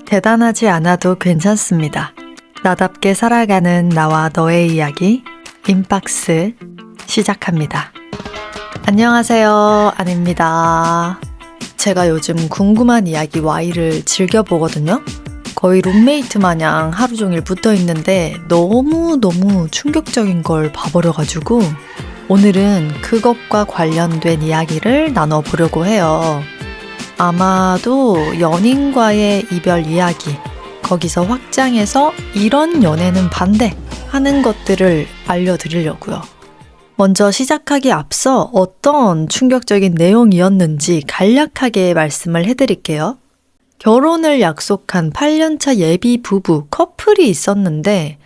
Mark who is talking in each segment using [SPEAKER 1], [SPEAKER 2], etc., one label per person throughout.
[SPEAKER 1] 대단하지 않아도 괜찮습니다. 나답게 살아가는 나와 너의 이야기 인박스 시작합니다. 안녕하세요, 안입니다. 제가 요즘 궁금한 이야기 Y를 즐겨보거든요. 거의 룸메이트 마냥 하루 종일 붙어 있는데 너무너무 충격적인 걸 봐버려가지고 오늘은 그것과 관련된 이야기를 나눠보려고 해요. 아마도 연인과의 이별 이야기, 거기서 확장해서 이런 연애는 반대 하는 것들을 알려드리려고요. 먼저 시작하기 앞서 어떤 충격적인 내용이었는지 간략하게 말씀을 해드릴게요. 결혼을 약속한 8년차 예비 부부 커플이 있었는데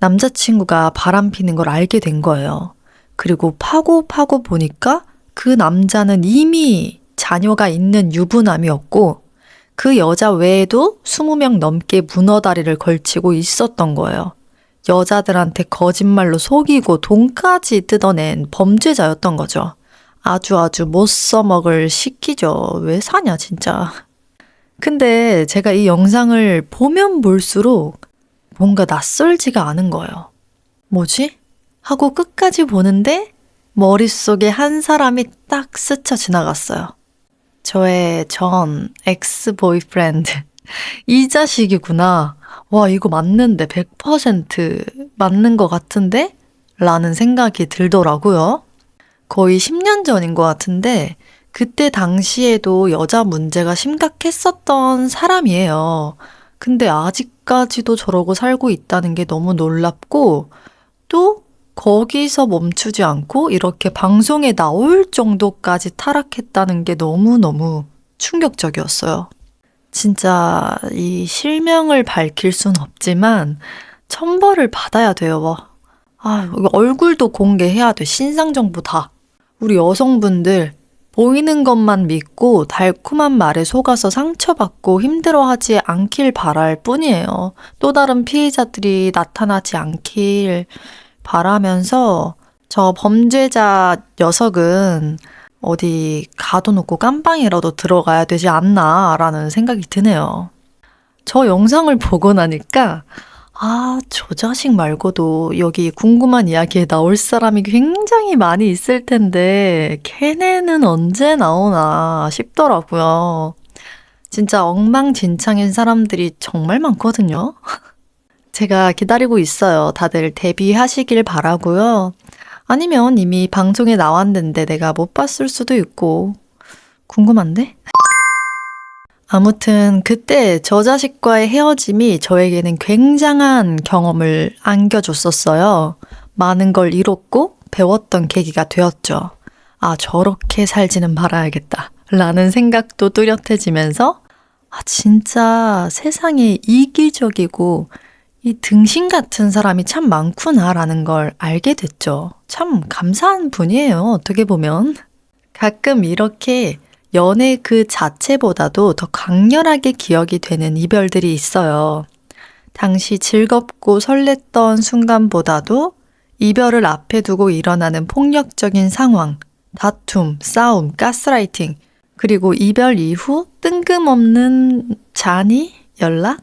[SPEAKER 1] 남자친구가 바람피는 걸 알게 된 거예요. 그리고 파고 보니까 그 남자는 이미 자녀가 있는 유부남이었고 그 여자 외에도 20명 넘게 문어다리를 걸치고 있었던 거예요. 여자들한테 거짓말로 속이고 돈까지 뜯어낸 범죄자였던 거죠. 아주 못 써먹을 시키죠. 왜 사냐 진짜. 근데 제가 이 영상을 보면 볼수록 뭔가 낯설지가 않은 거예요. 뭐지? 하고 끝까지 보는데 머릿속에 한 사람이 딱 스쳐 지나갔어요. 저의 전 엑스 보이프렌드. 이 자식이구나. 와, 이거 맞는데 100% 맞는 것 같은데? 라는 생각이 들더라고요. 거의 10년 전인 것 같은데 그때 당시에도 여자 문제가 심각했었던 사람이에요. 근데 아직까지도 저러고 살고 있다는 게 너무 놀랍고 또 거기서 멈추지 않고 이렇게 방송에 나올 정도까지 타락했다는 게 너무너무 충격적이었어요. 진짜 이 실명을 밝힐 순 없지만 천벌을 받아야 돼요. 이거 얼굴도 공개해야 돼. 신상정보 다. 우리 여성분들 보이는 것만 믿고 달콤한 말에 속아서 상처받고 힘들어하지 않길 바랄 뿐이에요. 또 다른 피해자들이 나타나지 않길 바라면서 저 범죄자 녀석은 어디 가둬놓고 깜빵이라도 들어가야 되지 않나 라는 생각이 드네요. 저 영상을 보고 나니까 저 자식 말고도 여기 궁금한 이야기에 나올 사람이 굉장히 많이 있을 텐데 걔네는 언제 나오나 싶더라고요. 진짜 엉망진창인 사람들이 정말 많거든요. 제가 기다리고 있어요. 다들 데뷔하시길 바라고요. 아니면 이미 방송에 나왔는데 내가 못 봤을 수도 있고 궁금한데? 아무튼 그때 저 자식과의 헤어짐이 저에게는 굉장한 경험을 안겨줬었어요. 많은 걸 잃었고 배웠던 계기가 되었죠. 저렇게 살지는 말아야겠다 라는 생각도 뚜렷해지면서 진짜 세상에 이기적이고 이 등신 같은 사람이 참 많구나라는 걸 알게 됐죠. 참 감사한 분이에요. 어떻게 보면. 가끔 이렇게 연애 그 자체보다도 더 강렬하게 기억이 되는 이별들이 있어요. 당시 즐겁고 설렜던 순간보다도 이별을 앞에 두고 일어나는 폭력적인 상황, 다툼, 싸움, 가스라이팅, 그리고 이별 이후 뜬금없는 잔이 연락?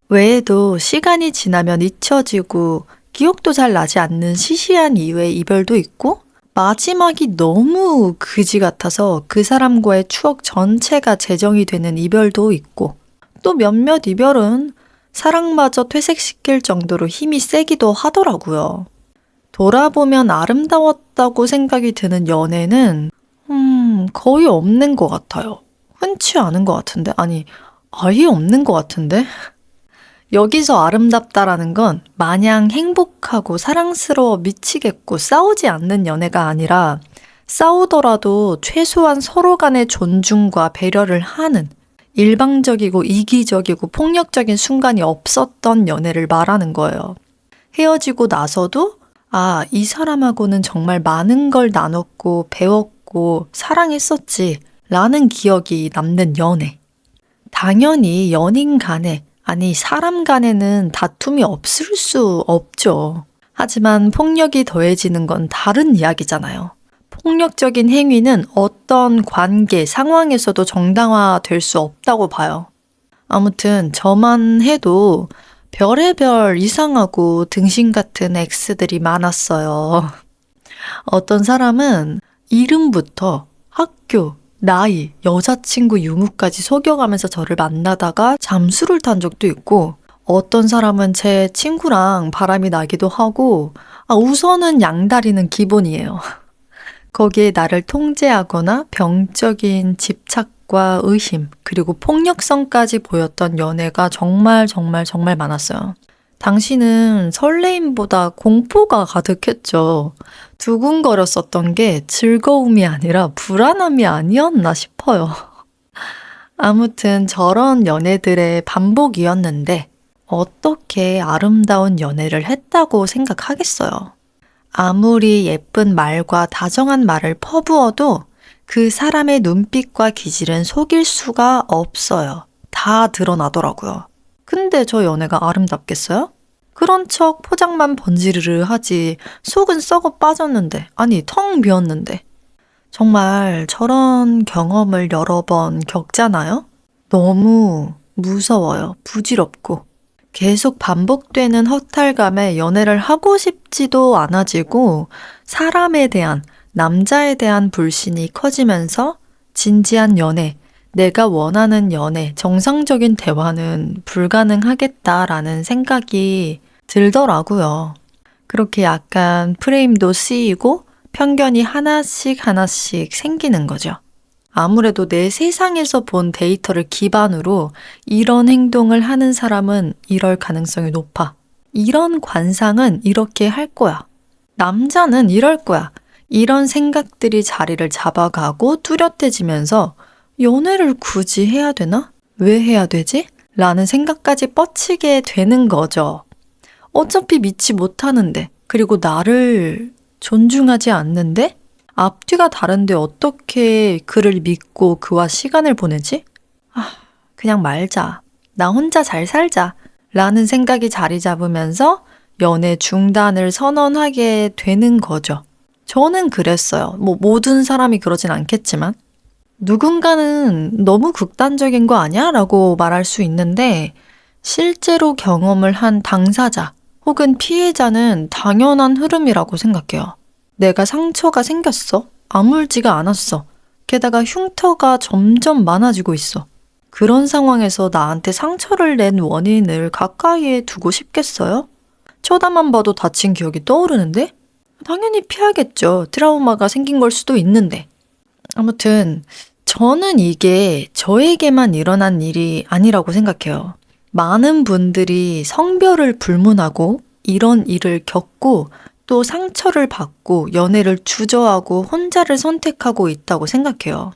[SPEAKER 1] 외에도 시간이 지나면 잊혀지고 기억도 잘 나지 않는 시시한 이유의 이별도 있고 마지막이 너무 그지 같아서 그 사람과의 추억 전체가 재정이 되는 이별도 있고 또 몇몇 이별은 사랑마저 퇴색시킬 정도로 힘이 세기도 하더라고요. 돌아보면 아름다웠다고 생각이 드는 연애는 거의 없는 것 같아요. 흔치 않은 것 같은데? 아니, 아예 없는 것 같은데? 여기서 아름답다라는 건 마냥 행복하고 사랑스러워 미치겠고 싸우지 않는 연애가 아니라 싸우더라도 최소한 서로 간의 존중과 배려를 하는 일방적이고 이기적이고 폭력적인 순간이 없었던 연애를 말하는 거예요. 헤어지고 나서도 이 사람하고는 정말 많은 걸 나눴고 배웠고 사랑했었지 라는 기억이 남는 연애. 당연히 연인 간에 사람 간에는 다툼이 없을 수 없죠. 하지만 폭력이 더해지는 건 다른 이야기잖아요. 폭력적인 행위는 어떤 관계, 상황에서도 정당화될 수 없다고 봐요. 아무튼 저만 해도 별의별 이상하고 등신 같은 엑스들이 많았어요. 어떤 사람은 이름부터 학교, 나이, 여자친구 유무까지 속여가면서 저를 만나다가 잠수를 탄 적도 있고, 어떤 사람은 제 친구랑 바람이 나기도 하고, 우선은 양다리는 기본이에요. 거기에 나를 통제하거나 병적인 집착과 의심, 그리고 폭력성까지 보였던 연애가 정말 정말 정말 많았어요. 당시는 설레임보다 공포가 가득했죠. 두근거렸었던 게 즐거움이 아니라 불안함이 아니었나 싶어요. 아무튼 저런 연애들의 반복이었는데 어떻게 아름다운 연애를 했다고 생각하겠어요. 아무리 예쁜 말과 다정한 말을 퍼부어도 그 사람의 눈빛과 기질은 속일 수가 없어요. 다 드러나더라고요. 근데 저 연애가 아름답겠어요? 그런 척 포장만 번지르르 하지 속은 썩어 빠졌는데, 아니 텅 비었는데. 정말 저런 경험을 여러 번 겪잖아요? 너무 무서워요. 부질없고. 계속 반복되는 허탈감에 연애를 하고 싶지도 않아지고 사람에 대한, 남자에 대한 불신이 커지면서 진지한 연애, 내가 원하는 연애, 정상적인 대화는 불가능하겠다라는 생각이 들더라고요. 그렇게 약간 프레임도 쓰이고 편견이 하나씩 하나씩 생기는 거죠. 아무래도 내 세상에서 본 데이터를 기반으로 이런 행동을 하는 사람은 이럴 가능성이 높아. 이런 관상은 이렇게 할 거야. 남자는 이럴 거야. 이런 생각들이 자리를 잡아가고 뚜렷해지면서 연애를 굳이 해야 되나? 왜 해야 되지? 라는 생각까지 뻗치게 되는 거죠. 어차피 믿지 못하는데, 그리고 나를 존중하지 않는데? 앞뒤가 다른데 어떻게 그를 믿고 그와 시간을 보내지? 그냥 말자. 나 혼자 잘 살자. 라는 생각이 자리 잡으면서 연애 중단을 선언하게 되는 거죠. 저는 그랬어요. 모든 사람이 그러진 않겠지만. 누군가는 너무 극단적인 거 아니야? 라고 말할 수 있는데 실제로 경험을 한 당사자 혹은 피해자는 당연한 흐름이라고 생각해요. 내가 상처가 생겼어. 아물지가 않았어. 게다가 흉터가 점점 많아지고 있어. 그런 상황에서 나한테 상처를 낸 원인을 가까이에 두고 싶겠어요? 쳐다만 봐도 다친 기억이 떠오르는데? 당연히 피하겠죠. 트라우마가 생긴 걸 수도 있는데. 아무튼 저는 이게 저에게만 일어난 일이 아니라고 생각해요. 많은 분들이 성별을 불문하고 이런 일을 겪고 또 상처를 받고 연애를 주저하고 혼자를 선택하고 있다고 생각해요.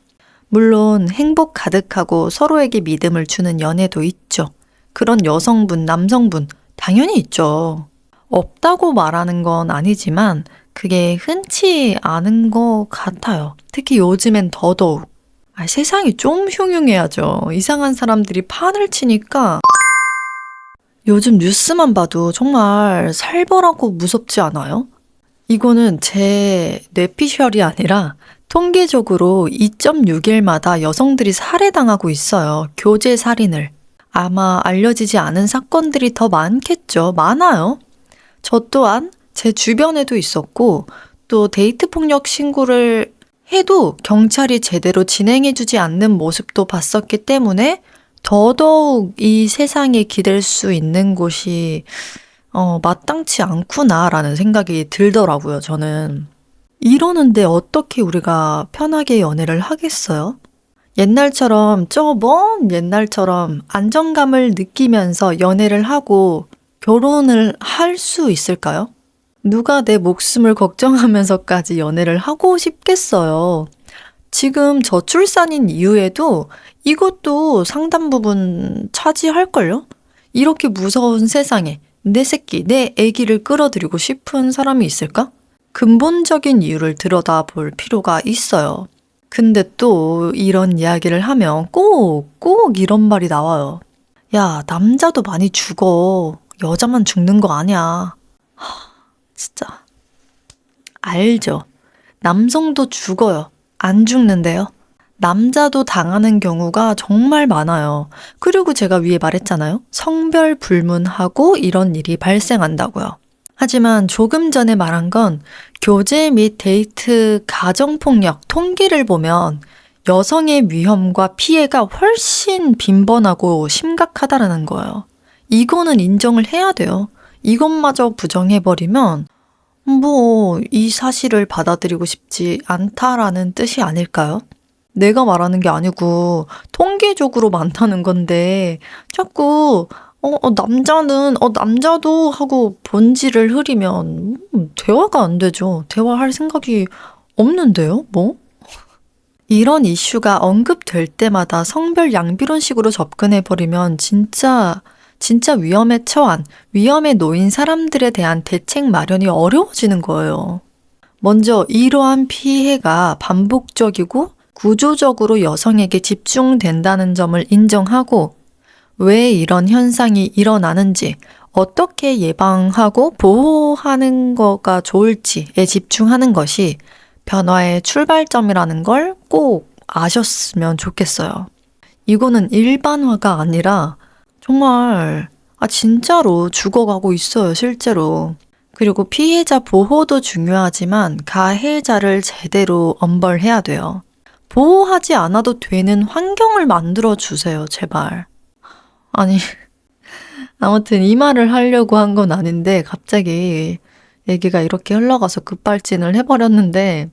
[SPEAKER 1] 물론 행복 가득하고 서로에게 믿음을 주는 연애도 있죠. 그런 여성분, 남성분 당연히 있죠. 없다고 말하는 건 아니지만 그게 흔치 않은 것 같아요. 특히 요즘엔 더더욱. 세상이 좀 흉흉해야죠. 이상한 사람들이 판을 치니까 요즘 뉴스만 봐도 정말 살벌하고 무섭지 않아요? 이거는 제 뇌피셜이 아니라 통계적으로 2.6일마다 여성들이 살해당하고 있어요. 교제 살인을. 아마 알려지지 않은 사건들이 더 많겠죠. 많아요. 저 또한 제 주변에도 있었고 또 데이트 폭력 신고를 해도 경찰이 제대로 진행해주지 않는 모습도 봤었기 때문에 더더욱 이 세상에 기댈 수 있는 곳이 마땅치 않구나라는 생각이 들더라고요, 저는. 이러는데 어떻게 우리가 편하게 연애를 하겠어요? 옛날처럼, 저 먼 옛날처럼 안정감을 느끼면서 연애를 하고 결혼을 할 수 있을까요? 누가 내 목숨을 걱정하면서까지 연애를 하고 싶겠어요. 지금 저출산인 이후에도 이것도 상당 부분 차지할걸요? 이렇게 무서운 세상에 내 새끼, 내 아기를 끌어들이고 싶은 사람이 있을까? 근본적인 이유를 들여다볼 필요가 있어요. 근데 또 이런 이야기를 하면 꼭 이런 말이 나와요. 야, 남자도 많이 죽어. 여자만 죽는 거 아니야. 진짜. 알죠. 남성도 죽어요. 안 죽는데요. 남자도 당하는 경우가 정말 많아요. 그리고 제가 위에 말했잖아요. 성별 불문하고 이런 일이 발생한다고요. 하지만 조금 전에 말한 건 교제 및 데이트 가정폭력 통계를 보면 여성의 위험과 피해가 훨씬 빈번하고 심각하다라는 거예요. 이거는 인정을 해야 돼요. 이것마저 부정해버리면 이 사실을 받아들이고 싶지 않다라는 뜻이 아닐까요? 내가 말하는 게 아니고 통계적으로 많다는 건데 자꾸 남자도 하고 본질을 흐리면 대화가 안 되죠. 대화할 생각이 없는데요, 뭐? 이런 이슈가 언급될 때마다 성별 양비론식으로 접근해버리면 진짜 위험에 처한, 위험에 놓인 사람들에 대한 대책 마련이 어려워지는 거예요. 먼저 이러한 피해가 반복적이고 구조적으로 여성에게 집중된다는 점을 인정하고 왜 이런 현상이 일어나는지, 어떻게 예방하고 보호하는 거가 좋을지에 집중하는 것이 변화의 출발점이라는 걸 꼭 아셨으면 좋겠어요. 이거는 일반화가 아니라 정말 진짜로 죽어가고 있어요, 실제로. 그리고 피해자 보호도 중요하지만 가해자를 제대로 엄벌해야 돼요. 보호하지 않아도 되는 환경을 만들어 주세요, 제발. 아니, 아무튼 이 말을 하려고 한 건 아닌데 갑자기 얘기가 이렇게 흘러가서 급발진을 해버렸는데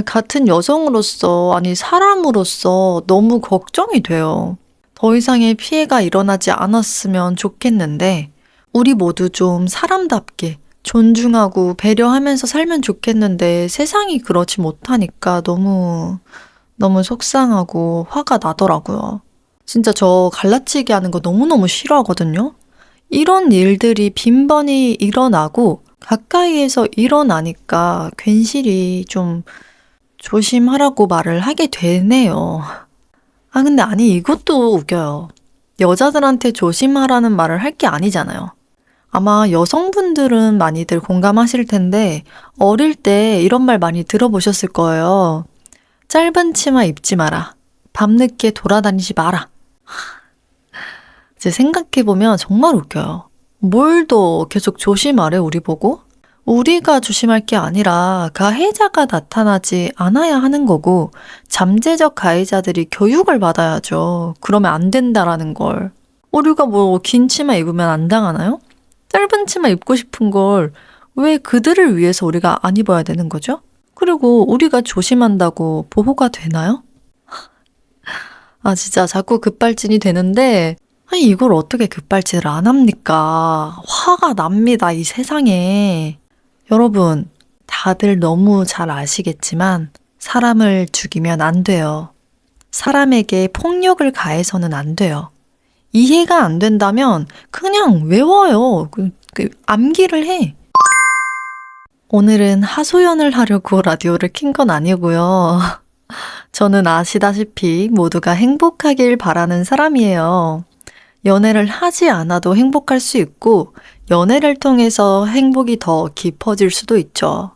[SPEAKER 1] 같은 여성으로서, 사람으로서 너무 걱정이 돼요. 더 이상의 피해가 일어나지 않았으면 좋겠는데 우리 모두 좀 사람답게 존중하고 배려하면서 살면 좋겠는데 세상이 그렇지 못하니까 너무 속상하고 화가 나더라고요. 진짜 저 갈라치기 하는 거 너무너무 싫어하거든요. 이런 일들이 빈번히 일어나고 가까이에서 일어나니까 괜시리 좀 조심하라고 말을 하게 되네요. 근데 이것도 웃겨요. 여자들한테 조심하라는 말을 할 게 아니잖아요. 아마 여성분들은 많이들 공감하실 텐데 어릴 때 이런 말 많이 들어보셨을 거예요. 짧은 치마 입지 마라. 밤늦게 돌아다니지 마라. 이제 생각해보면 정말 웃겨요. 뭘 더 계속 조심하래, 우리 보고? 우리가 조심할 게 아니라 가해자가 나타나지 않아야 하는 거고 잠재적 가해자들이 교육을 받아야죠. 그러면 안 된다라는 걸. 우리가 긴 치마 입으면 안 당하나요? 짧은 치마 입고 싶은 걸 왜 그들을 위해서 우리가 안 입어야 되는 거죠? 그리고 우리가 조심한다고 보호가 되나요? 진짜 자꾸 급발진이 되는데 이걸 어떻게 급발진을 안 합니까? 화가 납니다, 이 세상에. 여러분, 다들 너무 잘 아시겠지만 사람을 죽이면 안 돼요. 사람에게 폭력을 가해서는 안 돼요. 이해가 안 된다면 그냥 외워요. 암기를 해. 오늘은 하소연을 하려고 라디오를 킨 건 아니고요. 저는 아시다시피 모두가 행복하길 바라는 사람이에요. 연애를 하지 않아도 행복할 수 있고 연애를 통해서 행복이 더 깊어질 수도 있죠.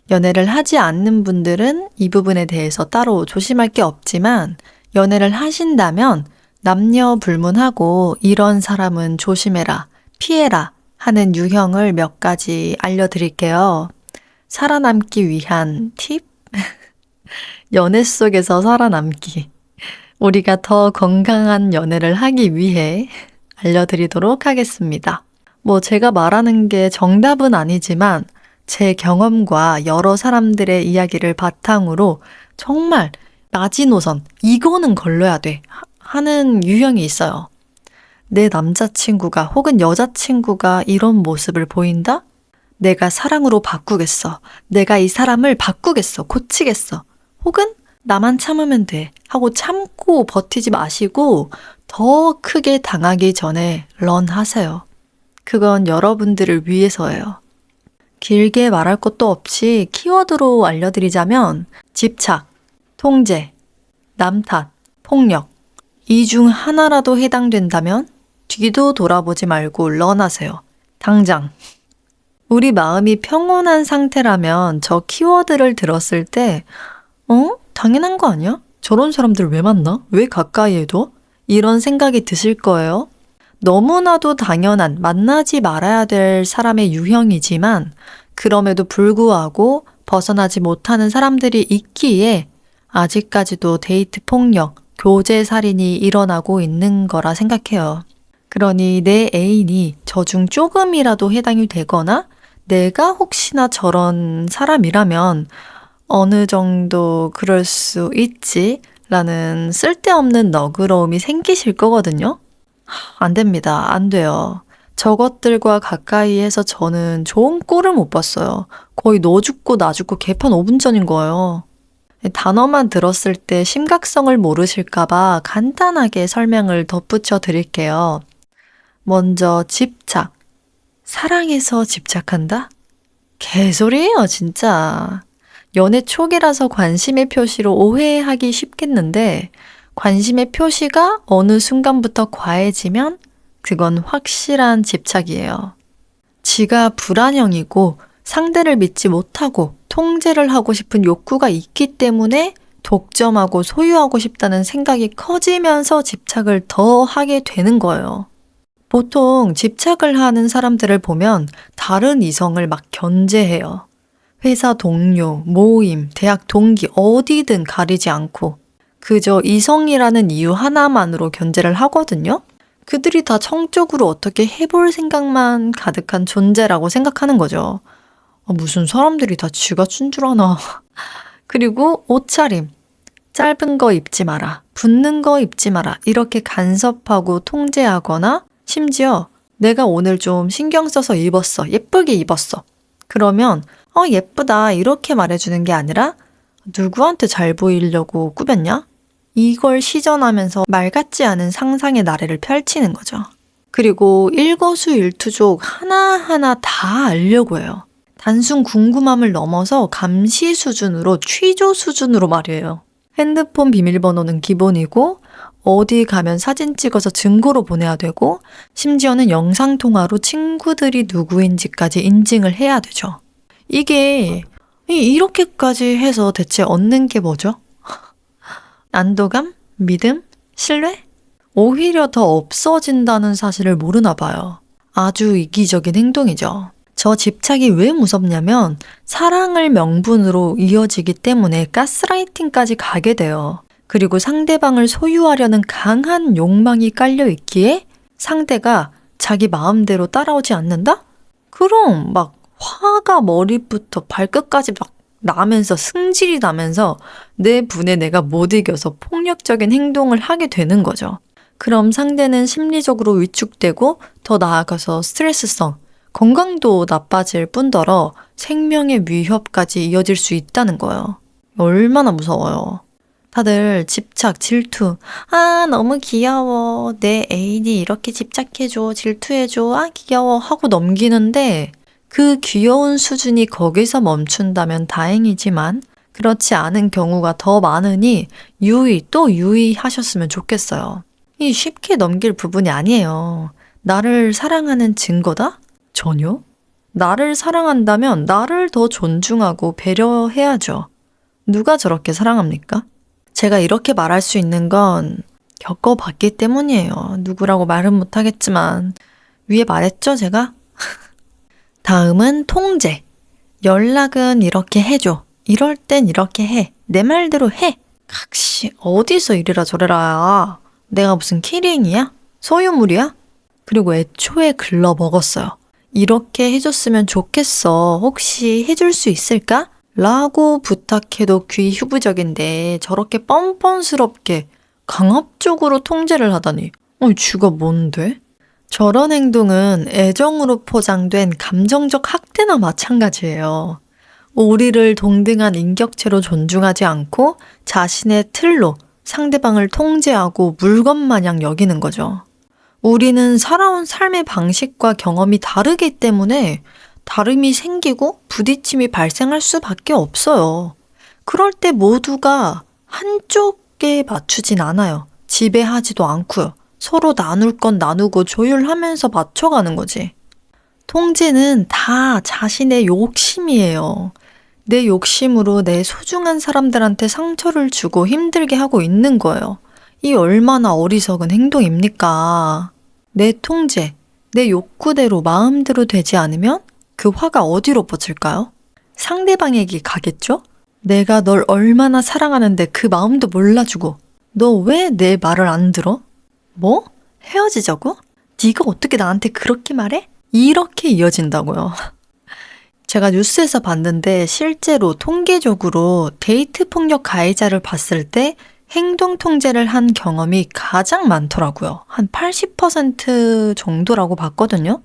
[SPEAKER 1] 연애를 하지 않는 분들은 이 부분에 대해서 따로 조심할 게 없지만 연애를 하신다면 남녀 불문하고 이런 사람은 조심해라, 피해라 하는 유형을 몇 가지 알려드릴게요. 살아남기 위한 팁? 연애 속에서 살아남기. 우리가 더 건강한 연애를 하기 위해 알려드리도록 하겠습니다. 제가 말하는 게 정답은 아니지만 제 경험과 여러 사람들의 이야기를 바탕으로 정말 마지노선, 이거는 걸러야 돼 하는 유형이 있어요. 내 남자친구가 혹은 여자친구가 이런 모습을 보인다? 내가 사랑으로 바꾸겠어. 내가 이 사람을 바꾸겠어. 고치겠어. 혹은 나만 참으면 돼 하고 참고 버티지 마시고 더 크게 당하기 전에 런하세요. 그건 여러분들을 위해서예요. 길게 말할 것도 없이 키워드로 알려드리자면 집착, 통제, 남탓, 폭력 이 중 하나라도 해당된다면 뒤도 돌아보지 말고 런하세요. 당장. 우리 마음이 평온한 상태라면 저 키워드를 들었을 때 당연한 거 아니야? 저런 사람들 왜 만나? 왜 가까이에 둬? 이런 생각이 드실 거예요. 너무나도 당연한 만나지 말아야 될 사람의 유형이지만 그럼에도 불구하고 벗어나지 못하는 사람들이 있기에 아직까지도 데이트 폭력, 교제 살인이 일어나고 있는 거라 생각해요. 그러니 내 애인이 저 중 조금이라도 해당이 되거나 내가 혹시나 저런 사람이라면 어느 정도 그럴 수 있지 라는 쓸데없는 너그러움이 생기실 거거든요. 안 됩니다. 안 돼요. 저것들과 가까이에서 저는 좋은 꼴을 못 봤어요. 거의 너 죽고 나 죽고 개판 5분 전인 거예요. 단어만 들었을 때 심각성을 모르실까봐 간단하게 설명을 덧붙여 드릴게요. 먼저 집착. 사랑해서 집착한다? 개소리예요, 진짜. 연애 초기라서 관심의 표시로 오해하기 쉽겠는데 관심의 표시가 어느 순간부터 과해지면 그건 확실한 집착이에요. 지가 불안형이고 상대를 믿지 못하고 통제를 하고 싶은 욕구가 있기 때문에 독점하고 소유하고 싶다는 생각이 커지면서 집착을 더 하게 되는 거예요. 보통 집착을 하는 사람들을 보면 다른 이성을 막 견제해요. 회사 동료, 모임, 대학 동기 어디든 가리지 않고 그저 이성이라는 이유 하나만으로 견제를 하거든요. 그들이 다 성적으로 어떻게 해볼 생각만 가득한 존재라고 생각하는 거죠. 무슨 사람들이 다 쥐가 춘 줄 아나. 그리고 옷차림. 짧은 거 입지 마라. 붙는 거 입지 마라. 이렇게 간섭하고 통제하거나 심지어 내가 오늘 좀 신경 써서 입었어. 예쁘게 입었어. 그러면 예쁘다 이렇게 말해주는 게 아니라 누구한테 잘 보이려고 꾸몄냐? 이걸 시전하면서 말 같지 않은 상상의 나래를 펼치는 거죠. 그리고 일거수일투족 하나하나 다 알려고 해요. 단순 궁금함을 넘어서 감시 수준으로 취조 수준으로 말이에요. 핸드폰 비밀번호는 기본이고 어디 가면 사진 찍어서 증거로 보내야 되고 심지어는 영상통화로 친구들이 누구인지까지 인증을 해야 되죠. 이게 이렇게까지 해서 대체 얻는 게 뭐죠? 안도감? 믿음? 신뢰? 오히려 더 없어진다는 사실을 모르나 봐요. 아주 이기적인 행동이죠. 저 집착이 왜 무섭냐면 사랑을 명분으로 이어지기 때문에 가스라이팅까지 가게 돼요. 그리고 상대방을 소유하려는 강한 욕망이 깔려 있기에 상대가 자기 마음대로 따라오지 않는다? 그럼 막 화가 머리부터 발끝까지 막 나면서 승질이 나면서 내 분에 내가 못 이겨서 폭력적인 행동을 하게 되는 거죠. 그럼 상대는 심리적으로 위축되고 더 나아가서 스트레스성, 건강도 나빠질 뿐더러 생명의 위협까지 이어질 수 있다는 거예요. 얼마나 무서워요. 다들 집착, 질투, 너무 귀여워. 내 애인이 이렇게 집착해줘, 질투해줘, 귀여워 하고 넘기는데 그 귀여운 수준이 거기서 멈춘다면 다행이지만 그렇지 않은 경우가 더 많으니 유의하셨으면 좋겠어요. 이 쉽게 넘길 부분이 아니에요. 나를 사랑하는 증거다? 전혀. 나를 사랑한다면 나를 더 존중하고 배려해야죠. 누가 저렇게 사랑합니까? 제가 이렇게 말할 수 있는 건 겪어봤기 때문이에요. 누구라고 말은 못하겠지만 위에 말했죠, 제가? 다음은 통제. 연락은 이렇게 해줘. 이럴 땐 이렇게 해. 내 말대로 해. 각시 어디서 이래라 저래라야. 내가 무슨 키링이야? 소유물이야? 그리고 애초에 글러먹었어요. 이렇게 해줬으면 좋겠어. 혹시 해줄 수 있을까? 라고 부탁해도 귀후부적인데 저렇게 뻔뻔스럽게 강압적으로 통제를 하다니. 쥐가 뭔데? 저런 행동은 애정으로 포장된 감정적 학대나 마찬가지예요. 우리를 동등한 인격체로 존중하지 않고 자신의 틀로 상대방을 통제하고 물건 마냥 여기는 거죠. 우리는 살아온 삶의 방식과 경험이 다르기 때문에 다름이 생기고 부딪힘이 발생할 수밖에 없어요. 그럴 때 모두가 한쪽에 맞추진 않아요. 지배하지도 않고요. 서로 나눌 건 나누고 조율하면서 맞춰가는 거지. 통제는 다 자신의 욕심이에요. 내 욕심으로 내 소중한 사람들한테 상처를 주고 힘들게 하고 있는 거예요. 이 얼마나 어리석은 행동입니까? 내 통제, 내 욕구대로 마음대로 되지 않으면 그 화가 어디로 뻗을까요? 상대방에게 가겠죠? 내가 널 얼마나 사랑하는데 그 마음도 몰라주고 너 왜 내 말을 안 들어? 뭐? 헤어지자고? 네가 어떻게 나한테 그렇게 말해? 이렇게 이어진다고요. 제가 뉴스에서 봤는데 실제로 통계적으로 데이트 폭력 가해자를 봤을 때 행동 통제를 한 경험이 가장 많더라고요. 한 80% 정도라고 봤거든요.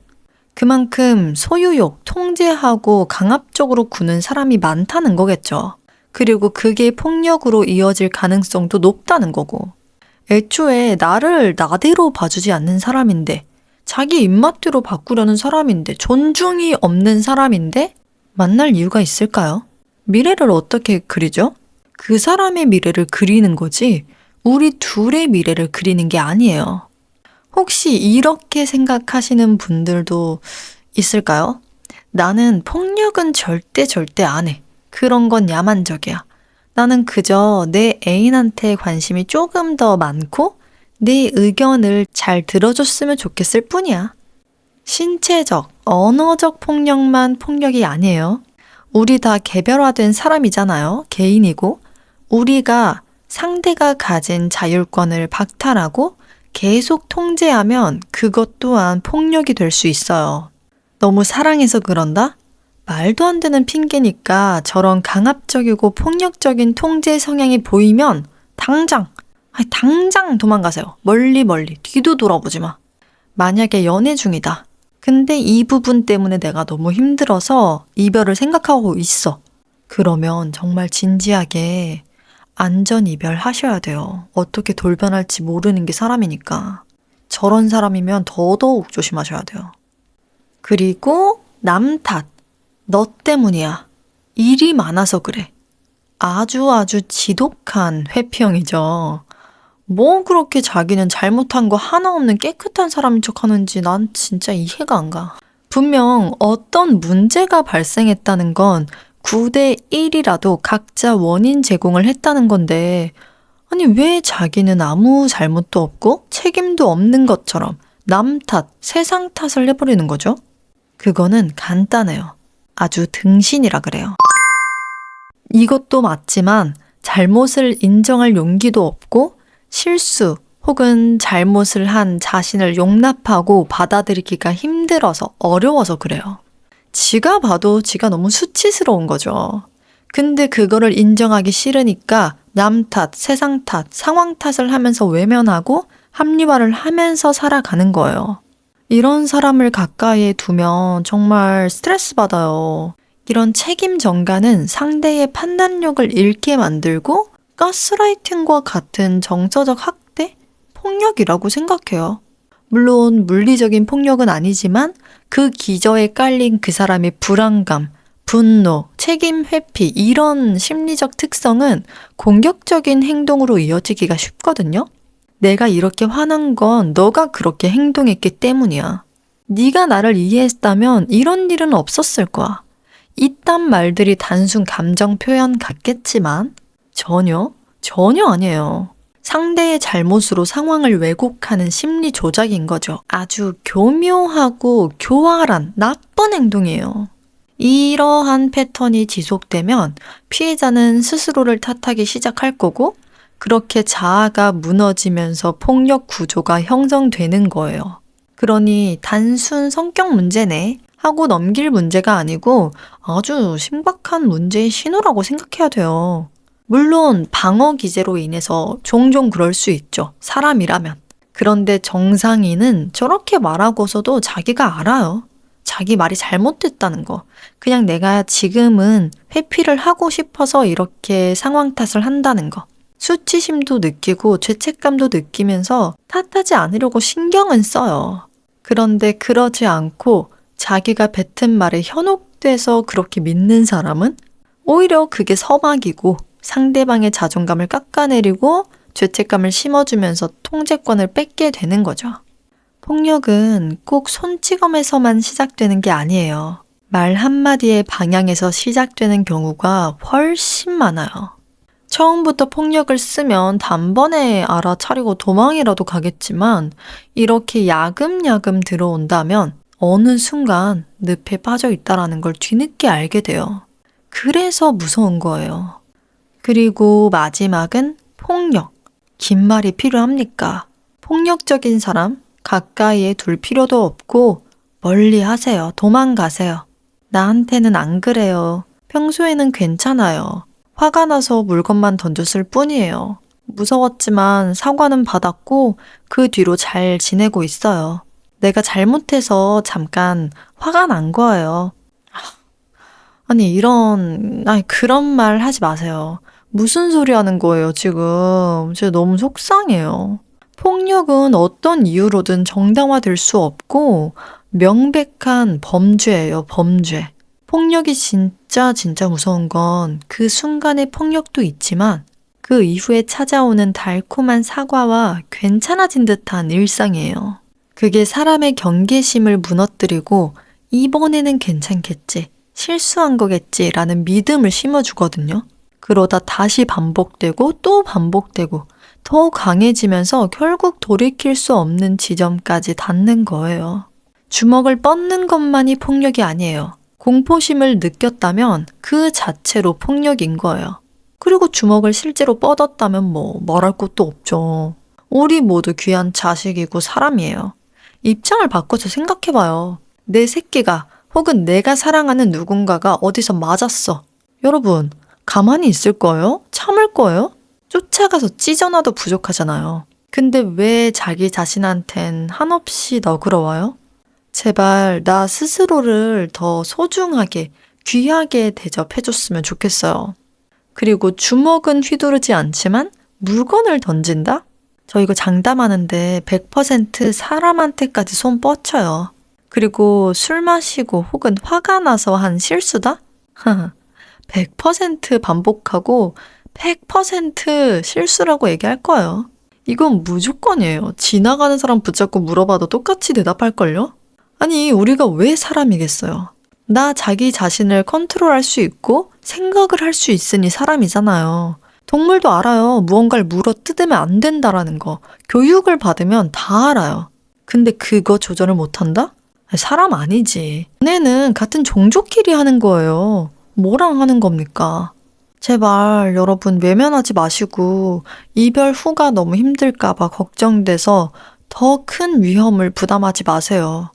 [SPEAKER 1] 그만큼 소유욕, 통제하고 강압적으로 구는 사람이 많다는 거겠죠. 그리고 그게 폭력으로 이어질 가능성도 높다는 거고. 애초에 나를 나대로 봐주지 않는 사람인데, 자기 입맛대로 바꾸려는 사람인데, 존중이 없는 사람인데 만날 이유가 있을까요? 미래를 어떻게 그리죠? 그 사람의 미래를 그리는 거지 우리 둘의 미래를 그리는 게 아니에요. 혹시 이렇게 생각하시는 분들도 있을까요? 나는 폭력은 절대 안 해. 그런 건 야만적이야. 나는 그저 내 애인한테 관심이 조금 더 많고 내 의견을 잘 들어줬으면 좋겠을 뿐이야. 신체적, 언어적 폭력만 폭력이 아니에요. 우리 다 개별화된 사람이잖아요. 개인이고. 우리가 상대가 가진 자율권을 박탈하고 계속 통제하면 그것 또한 폭력이 될 수 있어요. 너무 사랑해서 그런다? 말도 안 되는 핑계니까 저런 강압적이고 폭력적인 통제 성향이 보이면 당장 도망가세요. 멀리 뒤도 돌아보지 마. 만약에 연애 중이다. 근데 이 부분 때문에 내가 너무 힘들어서 이별을 생각하고 있어. 그러면 정말 진지하게 안전 이별하셔야 돼요. 어떻게 돌변할지 모르는 게 사람이니까. 저런 사람이면 더더욱 조심하셔야 돼요. 그리고 남 탓. 너 때문이야. 일이 많아서 그래. 아주 지독한 회피형이죠. 뭐 그렇게 자기는 잘못한 거 하나 없는 깨끗한 사람인 척 하는지 난 진짜 이해가 안 가. 분명 어떤 문제가 발생했다는 건 9대 1이라도 각자 원인 제공을 했다는 건데, 아니 왜 자기는 아무 잘못도 없고 책임도 없는 것처럼 남 탓, 세상 탓을 해버리는 거죠? 그거는 간단해요. 아주 등신이라 그래요. 이것도 맞지만 잘못을 인정할 용기도 없고 실수 혹은 잘못을 한 자신을 용납하고 받아들이기가 힘들어서 어려워서 그래요. 지가 봐도 지가 너무 수치스러운 거죠. 근데 그거를 인정하기 싫으니까 남 탓, 세상 탓, 상황 탓을 하면서 외면하고 합리화를 하면서 살아가는 거예요. 이런 사람을 가까이에 두면 정말 스트레스 받아요. 이런 책임 전가는 상대의 판단력을 잃게 만들고 가스라이팅과 같은 정서적 학대? 폭력이라고 생각해요. 물론 물리적인 폭력은 아니지만 그 기저에 깔린 그 사람의 불안감, 분노, 책임 회피 이런 심리적 특성은 공격적인 행동으로 이어지기가 쉽거든요. 내가 이렇게 화난 건 너가 그렇게 행동했기 때문이야. 네가 나를 이해했다면 이런 일은 없었을 거야. 이딴 말들이 단순 감정 표현 같겠지만 전혀 아니에요. 상대의 잘못으로 상황을 왜곡하는 심리 조작인 거죠. 아주 교묘하고 교활한 나쁜 행동이에요. 이러한 패턴이 지속되면 피해자는 스스로를 탓하기 시작할 거고 그렇게 자아가 무너지면서 폭력 구조가 형성되는 거예요. 그러니 단순 성격 문제네 하고 넘길 문제가 아니고 아주 심각한 문제의 신호라고 생각해야 돼요. 물론 방어 기제로 인해서 종종 그럴 수 있죠. 사람이라면. 그런데 정상인은 저렇게 말하고서도 자기가 알아요. 자기 말이 잘못됐다는 거. 그냥 내가 지금은 회피를 하고 싶어서 이렇게 상황 탓을 한다는 거. 수치심도 느끼고 죄책감도 느끼면서 탓하지 않으려고 신경은 써요. 그런데 그러지 않고 자기가 뱉은 말에 현혹돼서 그렇게 믿는 사람은 오히려 그게 서막이고 상대방의 자존감을 깎아내리고 죄책감을 심어주면서 통제권을 뺏게 되는 거죠. 폭력은 꼭 손찌검에서만 시작되는 게 아니에요. 말 한마디의 방향에서 시작되는 경우가 훨씬 많아요. 처음부터 폭력을 쓰면 단번에 알아차리고 도망이라도 가겠지만 이렇게 야금야금 들어온다면 어느 순간 늪에 빠져 있다라는 걸 뒤늦게 알게 돼요. 그래서 무서운 거예요. 그리고 마지막은 폭력. 긴 말이 필요합니까? 폭력적인 사람 가까이에 둘 필요도 없고 멀리 하세요. 도망가세요. 나한테는 안 그래요. 평소에는 괜찮아요. 화가 나서 물건만 던졌을 뿐이에요. 무서웠지만 사과는 받았고 그 뒤로 잘 지내고 있어요. 내가 잘못해서 잠깐 화가 난 거예요. 아니 그런 말 하지 마세요. 무슨 소리 하는 거예요, 지금. 진짜 너무 속상해요. 폭력은 어떤 이유로든 정당화될 수 없고 명백한 범죄예요, 범죄. 폭력이 진짜 무서운 건 그 순간의 폭력도 있지만 그 이후에 찾아오는 달콤한 사과와 괜찮아진 듯한 일상이에요. 그게 사람의 경계심을 무너뜨리고 이번에는 괜찮겠지, 실수한 거겠지라는 믿음을 심어주거든요. 그러다 다시 반복되고 또 반복되고 더 강해지면서 결국 돌이킬 수 없는 지점까지 닿는 거예요. 주먹을 뻗는 것만이 폭력이 아니에요. 공포심을 느꼈다면 그 자체로 폭력인 거예요. 그리고 주먹을 실제로 뻗었다면 말할 것도 없죠. 우리 모두 귀한 자식이고 사람이에요. 입장을 바꿔서 생각해봐요. 내 새끼가 혹은 내가 사랑하는 누군가가 어디서 맞았어. 여러분, 가만히 있을 거예요? 참을 거예요? 쫓아가서 찢어놔도 부족하잖아요. 근데 왜 자기 자신한텐 한없이 너그러워요? 제발 나 스스로를 더 소중하게, 귀하게 대접해줬으면 좋겠어요. 그리고 주먹은 휘두르지 않지만 물건을 던진다? 저 이거 장담하는데 100% 사람한테까지 손 뻗쳐요. 그리고 술 마시고 혹은 화가 나서 한 실수다? 100% 반복하고 100% 실수라고 얘기할 거예요. 이건 무조건이에요. 지나가는 사람 붙잡고 물어봐도 똑같이 대답할걸요? 아니, 우리가 왜 사람이겠어요? 나 자기 자신을 컨트롤할 수 있고 생각을 할 수 있으니 사람이잖아요. 동물도 알아요. 무언가를 물어 뜯으면 안 된다라는 거. 교육을 받으면 다 알아요. 근데 그거 조절을 못한다? 사람 아니지. 얘네는 같은 종족끼리 하는 거예요. 뭐랑 하는 겁니까? 제발 여러분 외면하지 마시고 이별 후가 너무 힘들까봐 걱정돼서 더 큰 위험을 부담하지 마세요.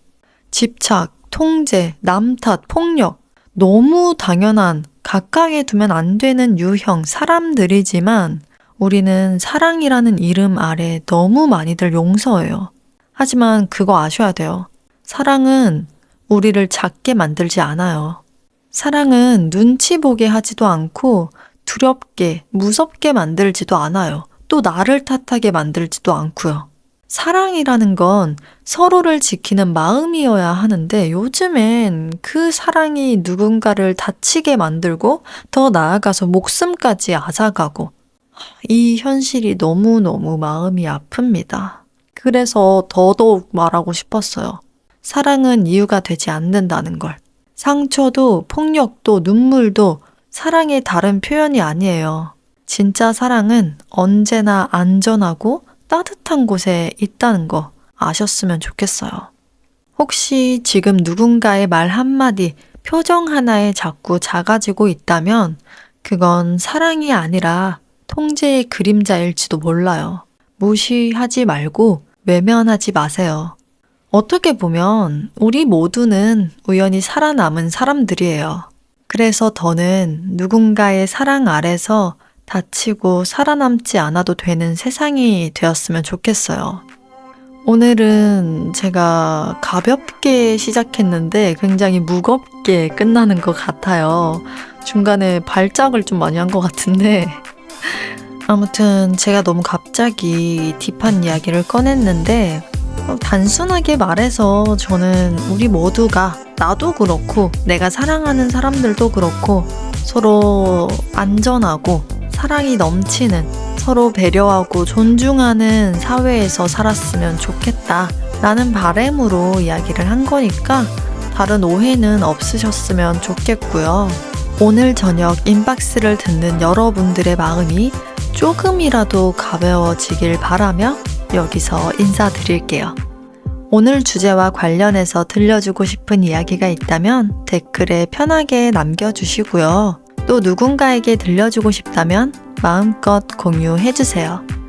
[SPEAKER 1] 집착, 통제, 남탓, 폭력, 너무 당연한 각각에 두면 안 되는 유형 사람들이지만 우리는 사랑이라는 이름 아래 너무 많이들 용서해요. 하지만 그거 아셔야 돼요. 사랑은 우리를 작게 만들지 않아요. 사랑은 눈치 보게 하지도 않고 두렵게, 무섭게 만들지도 않아요. 또 나를 탓하게 만들지도 않고요. 사랑이라는 건 서로를 지키는 마음이어야 하는데 요즘엔 그 사랑이 누군가를 다치게 만들고 더 나아가서 목숨까지 앗아가고 이 현실이 너무너무 마음이 아픕니다. 그래서 더더욱 말하고 싶었어요. 사랑은 이유가 되지 않는다는 걸. 상처도 폭력도 눈물도 사랑의 다른 표현이 아니에요. 진짜 사랑은 언제나 안전하고 따뜻한 곳에 있다는 거 아셨으면 좋겠어요. 혹시 지금 누군가의 말 한마디, 표정 하나에 자꾸 작아지고 있다면 그건 사랑이 아니라 통제의 그림자일지도 몰라요. 무시하지 말고 외면하지 마세요. 어떻게 보면 우리 모두는 우연히 살아남은 사람들이에요. 그래서 더는 누군가의 사랑 아래서 다치고 살아남지 않아도 되는 세상이 되었으면 좋겠어요. 오늘은 제가 가볍게 시작했는데 굉장히 무겁게 끝나는 것 같아요. 중간에 발작을 좀 많이 한 것 같은데 아무튼 제가 너무 갑자기 딥한 이야기를 꺼냈는데 단순하게 말해서 저는 우리 모두가 나도 그렇고 내가 사랑하는 사람들도 그렇고 서로 안전하고 사랑이 넘치는 서로 배려하고 존중하는 사회에서 살았으면 좋겠다 라는 바람으로 이야기를 한 거니까 다른 오해는 없으셨으면 좋겠고요. 오늘 저녁 인박스를 듣는 여러분들의 마음이 조금이라도 가벼워지길 바라며 여기서 인사드릴게요. 오늘 주제와 관련해서 들려주고 싶은 이야기가 있다면 댓글에 편하게 남겨주시고요. 또 누군가에게 들려주고 싶다면 마음껏 공유해주세요.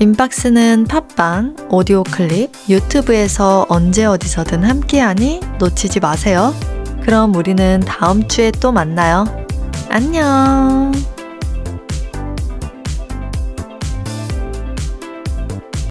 [SPEAKER 1] 인박스는 팟빵, 오디오 클립, 유튜브에서 언제 어디서든 함께하니 놓치지 마세요. 그럼 우리는 다음 주에 또 만나요. 안녕!